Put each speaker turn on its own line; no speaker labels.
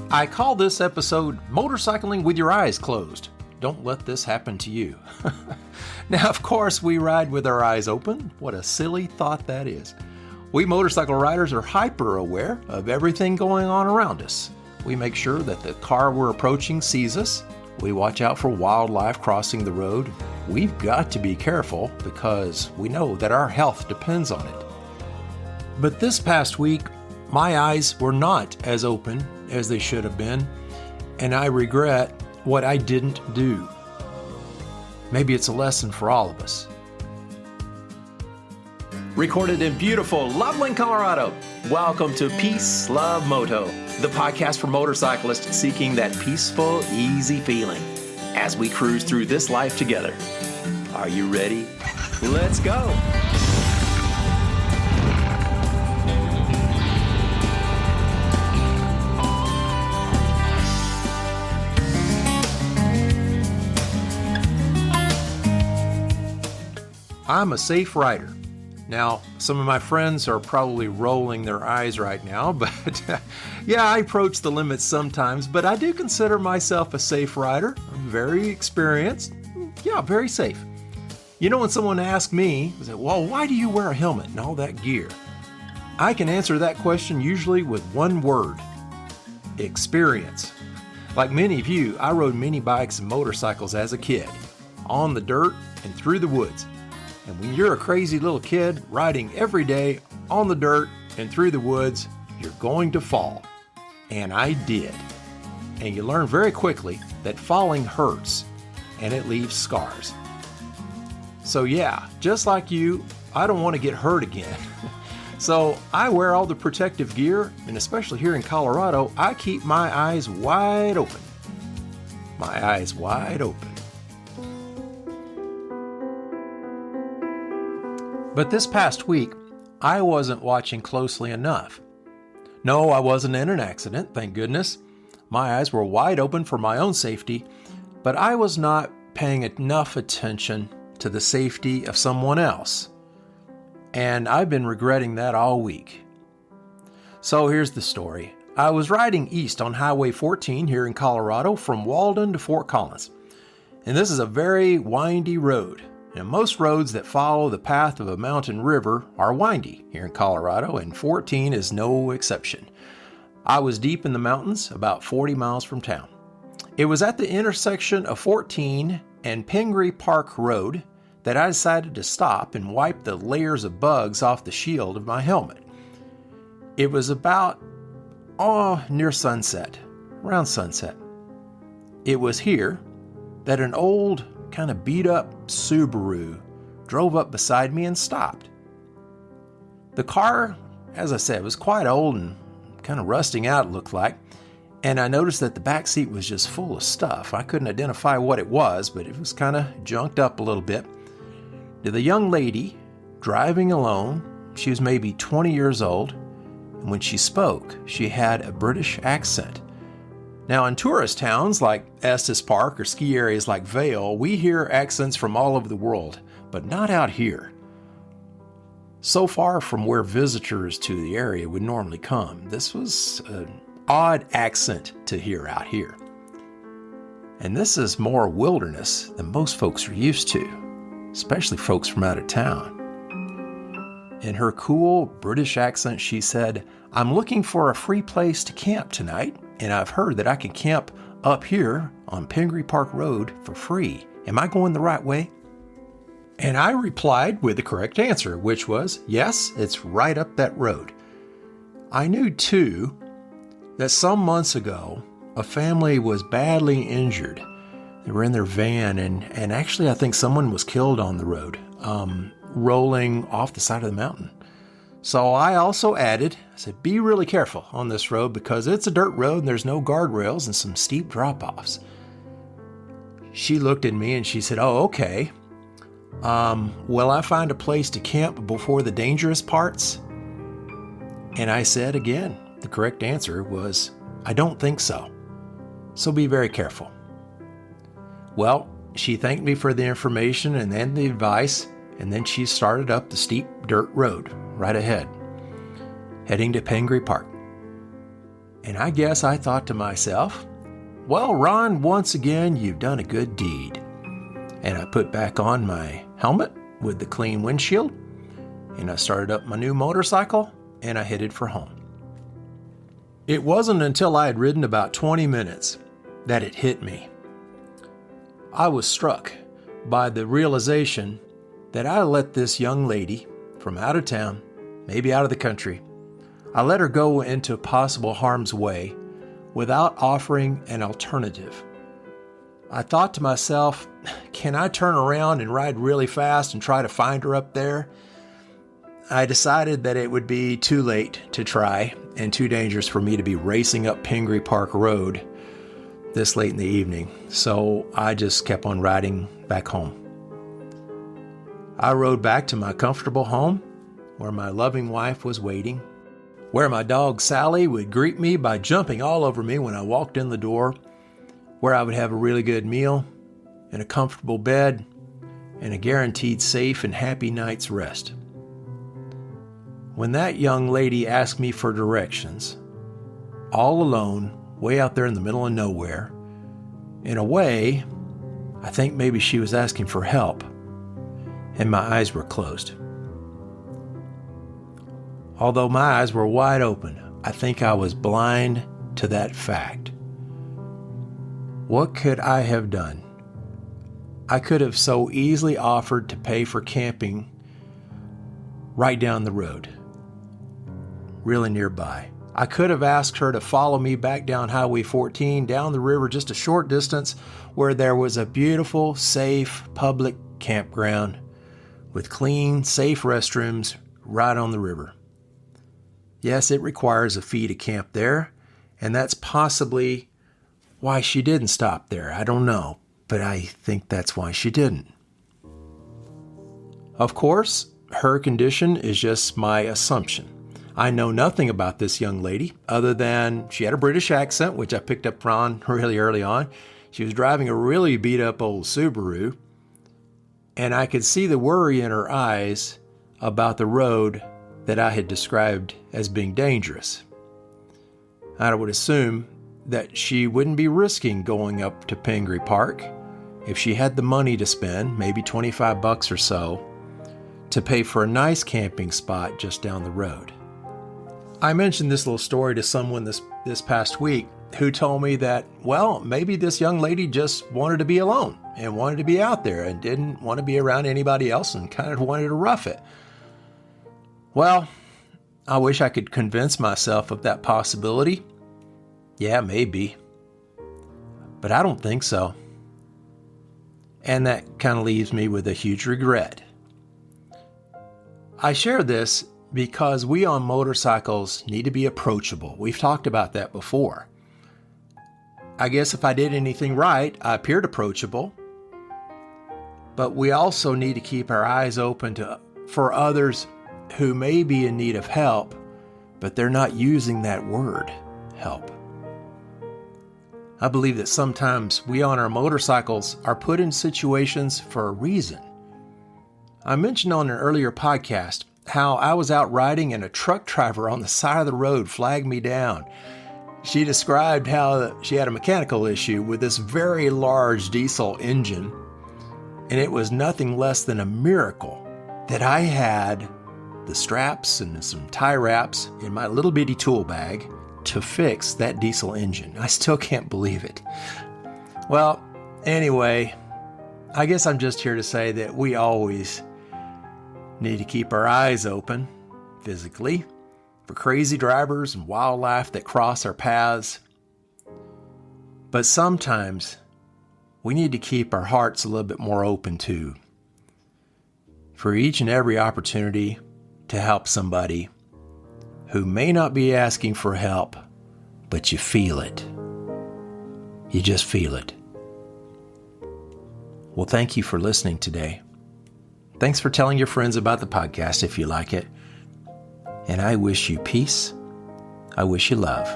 I call this episode Motorcycling with Your Eyes Closed. Don't let this happen to you. Now, of course, we ride with our eyes open. What a silly thought that is. We motorcycle riders are hyper aware of everything going on around us. We make sure that the car we're approaching sees us. We watch out for wildlife crossing the road. We've got to be careful because we know that our health depends on it. But this past week, my eyes were not as open as they should have been, and I regret what I didn't do. Maybe it's a lesson for all of us. Recorded in beautiful Loveland, Colorado. Welcome to Peace, Love, Moto, the podcast for motorcyclists seeking that peaceful, easy feeling as we cruise through this life together. Are you ready? Let's go! I'm a safe rider. Now, some of my friends are probably rolling their eyes right now, but yeah, I approach the limits sometimes, but I do consider myself a safe rider. I'm very experienced. Yeah, very safe. You know, when someone asks me, well, why do you wear a helmet and all that gear? I can answer that question usually with one word: experience. Like many of you, I rode mini bikes and motorcycles as a kid, on the dirt and through the woods. And when you're a crazy little kid riding every day on the dirt and through the woods, you're going to fall. And I did. And you learn very quickly that falling hurts and it leaves scars. So yeah, just like you, I don't want to get hurt again. So I wear all the protective gear, and especially here in Colorado, I keep my eyes wide open. My eyes wide open. But this past week, I wasn't watching closely enough. No, I wasn't in an accident, thank goodness. My eyes were wide open for my own safety, but I was not paying enough attention to the safety of someone else. And I've been regretting that all week. So here's the story. I was riding east on Highway 14 here in Colorado from Walden to Fort Collins. And this is a very windy road. And most roads that follow the path of a mountain river are windy here in Colorado, and 14 is no exception. I was deep in the mountains, about 40 miles from town. It was at the intersection of 14 and Pingree Park Road that I decided to stop and wipe the layers of bugs off the shield of my helmet. It was about, near sunset, around sunset. It was here that an old, kind of beat up Subaru drove up beside me and stopped. The car, as I said, was quite old and kind of rusting out, it looked like, and I noticed that the back seat was just full of stuff. I couldn't identify what it was, but it was kind of junked up a little bit. The young lady driving alone, she was maybe 20 years old, and when she spoke, she had a British accent. Now, in tourist towns like Estes Park or ski areas like Vail, we hear accents from all over the world, but not out here. So far from where visitors to the area would normally come, this was an odd accent to hear out here. And this is more wilderness than most folks are used to, especially folks from out of town. In her cool British accent, she said, "I'm looking for a free place to camp tonight. And I've heard that I can camp up here on Pingree Park Road for free. Am I going the right way?" And I replied with the correct answer, which was, yes, it's right up that road. I knew, too, that some months ago, a family was badly injured. They were in their van, and actually I think someone was killed on the road, rolling off the side of the mountain. So I also added, I said, be really careful on this road because it's a dirt road and there's no guardrails and some steep drop-offs. She looked at me and she said, "Oh, okay. Will I find a place to camp before the dangerous parts?" And I said again, the correct answer was, "I don't think so. So be very careful." Well, she thanked me for the information and then the advice, and then she started up the steep dirt road right ahead, heading to Pingree Park. And I guess I thought to myself, well, Ron, once again, you've done a good deed. And I put back on my helmet with the clean windshield, and I started up my new motorcycle, and I headed for home. It wasn't until I had ridden about 20 minutes that it hit me. I was struck by the realization that I let this young lady from out of town, maybe out of the country, I let her go into possible harm's way without offering an alternative. I thought to myself, can I turn around and ride really fast and try to find her up there? I decided that it would be too late to try and too dangerous for me to be racing up Pingree Park Road this late in the evening. So I just kept on riding back home. I rode back to my comfortable home where my loving wife was waiting, where my dog Sally would greet me by jumping all over me when I walked in the door, where I would have a really good meal and a comfortable bed and a guaranteed safe and happy night's rest. When that young lady asked me for directions, all alone, way out there in the middle of nowhere, in a way, I think maybe she was asking for help, and my eyes were closed. Although my eyes were wide open, I think I was blind to that fact. What could I have done? I could have so easily offered to pay for camping right down the road, really nearby. I could have asked her to follow me back down Highway 14, down the river just a short distance, where there was a beautiful, safe, public campground with clean, safe restrooms right on the river. Yes, it requires a fee to camp there, and that's possibly why she didn't stop there. I don't know, but I think that's why she didn't. Of course, her condition is just my assumption. I know nothing about this young lady other than she had a British accent, which I picked up on really early on. She was driving a really beat up old Subaru, and I could see the worry in her eyes about the road that I had described as being dangerous. I would assume that she wouldn't be risking going up to Pingree Park if she had the money to spend, maybe $25 or so, to pay for a nice camping spot just down the road. I mentioned this little story to someone this past week who told me that, well, maybe this young lady just wanted to be alone and wanted to be out there and didn't want to be around anybody else and kind of wanted to rough it. Well, I wish I could convince myself of that possibility. Yeah, maybe. But I don't think so. And that kind of leaves me with a huge regret. I share this because we on motorcycles need to be approachable. We've talked about that before. I guess if I did anything right, I appeared approachable. But we also need to keep our eyes open for others who may be in need of help, but they're not using that word, help. I believe that sometimes we on our motorcycles are put in situations for a reason. I mentioned on an earlier podcast how I was out riding and a truck driver on the side of the road flagged me down. She described how she had a mechanical issue with this very large diesel engine, and it was nothing less than a miracle that I had the straps and some tie wraps in my little bitty tool bag to fix that diesel engine. I still can't believe it. Well, anyway, I guess I'm just here to say that we always need to keep our eyes open, physically, for crazy drivers and wildlife that cross our paths. But sometimes we need to keep our hearts a little bit more open too, for each and every opportunity to help somebody who may not be asking for help, but you feel it. You just feel it. Well, thank you for listening today. Thanks for telling your friends about the podcast if you like it. And I wish you peace. I wish you love.